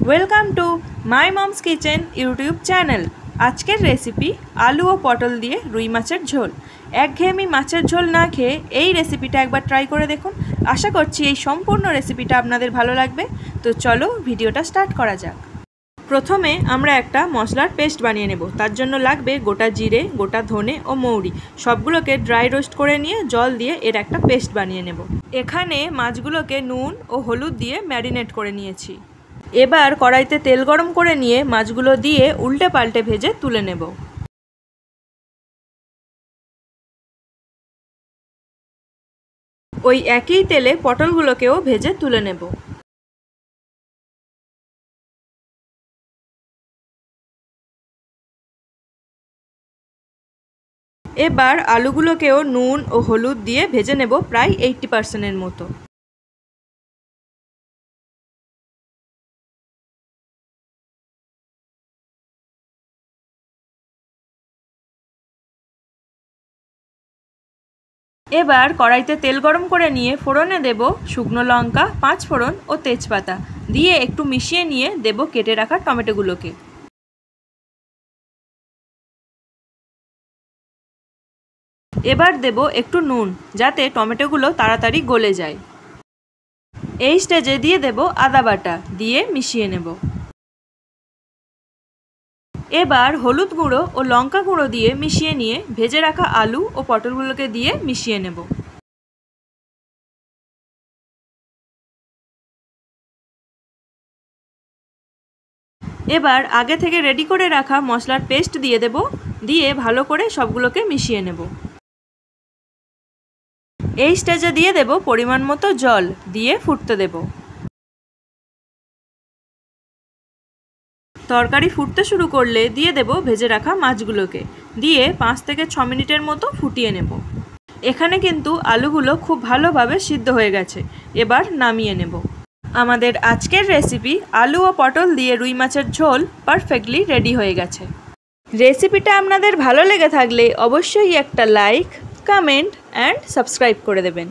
Welcome to my moms kitchen YouTube channel. আজকের recipe আলু ও পটল দিয়ে রুই মাছের ঝোল। একঘেয়েমি মাছের ঝোল না খেয়ে এই রেসিপিটা একবার ট্রাই করে দেখুন। আশা করছি এই সম্পূর্ণ রেসিপিটা আপনাদের ভালো লাগবে। তো চলো ভিডিওটা স্টার্ট করা যাক। প্রথমে আমরা একটা মশলার পেস্ট বানিয়ে নেব। তার জন্য লাগবে গোটা জিরে, গোটা ধনে ও মৌরি, সবগুলোকে ড্রাই রোস্ট করে নিয়ে জল দিয়ে এর একটা পেস্ট বানিয়ে নেব। এখানে মাছগুলোকে নুন ও হলুদ দিয়ে ম্যারিনেট করে নিয়েছি। এবার কড়াইতে তেল গরম করে নিয়ে মাছগুলো দিয়ে উল্টে পাল্টে ভেজে তুলে নেব। ওই একই তেলে পটলগুলোকেও ভেজে তুলে নেব। এবার আলুগুলোকেও নুন ও হলুদ দিয়ে ভেজে নেব প্রায় 80%-এর মতো। এবার কড়াইতে তেল গরম করে নিয়ে ফোড়নে দেব শুকনো লঙ্কা, 5 ফোড়ন ও তেজপাতা দিয়ে একটু মিশিয়ে নিয়ে দেব কেটে রাখা টমেটোগুলোকে। এবার দেব একটু নুন যাতে টমেটোগুলো তাড়াতাড়ি গলে যায়। এই স্টেজে দিয়ে দেব আদা বাটা দিয়ে মিশিয়ে নেব। এবার হলুদ গুঁড়ো ও লঙ্কা গুঁড়ো দিয়ে মিশিয়ে নিয়ে ভেজে রাখা আলু ও পটলগুলোকে দিয়ে মিশিয়ে নেব। এবার আগে থেকে রেডি করে রাখা মশলার পেস্ট দিয়ে দেব, দিয়ে ভালো করে সবগুলোকে মিশিয়ে নেব। এই স্টেজে দিয়ে দেব পরিমাণ মতো জল দিয়ে ফুটতে দেব। তরকারি ফুটতে শুরু করলে দিয়ে দেব ভেজে রাখা মাছগুলোকে, দিয়ে 5 থেকে 6 মিনিটের মতো ফুটিয়ে নেব। এখানে কিন্তু আলুগুলো খুব ভালোভাবে সিদ্ধ হয়ে গেছে। এবার নামিয়ে নেব। আমাদের আজকের রেসিপি আলু ও পটল দিয়ে রুই মাছের ঝোল পারফেক্টলি রেডি হয়ে গেছে। রেসিপিটা আপনাদের ভালো লেগে থাকলে অবশ্যই একটা লাইক, কমেন্ট অ্যান্ড সাবস্ক্রাইব করে দেবেন।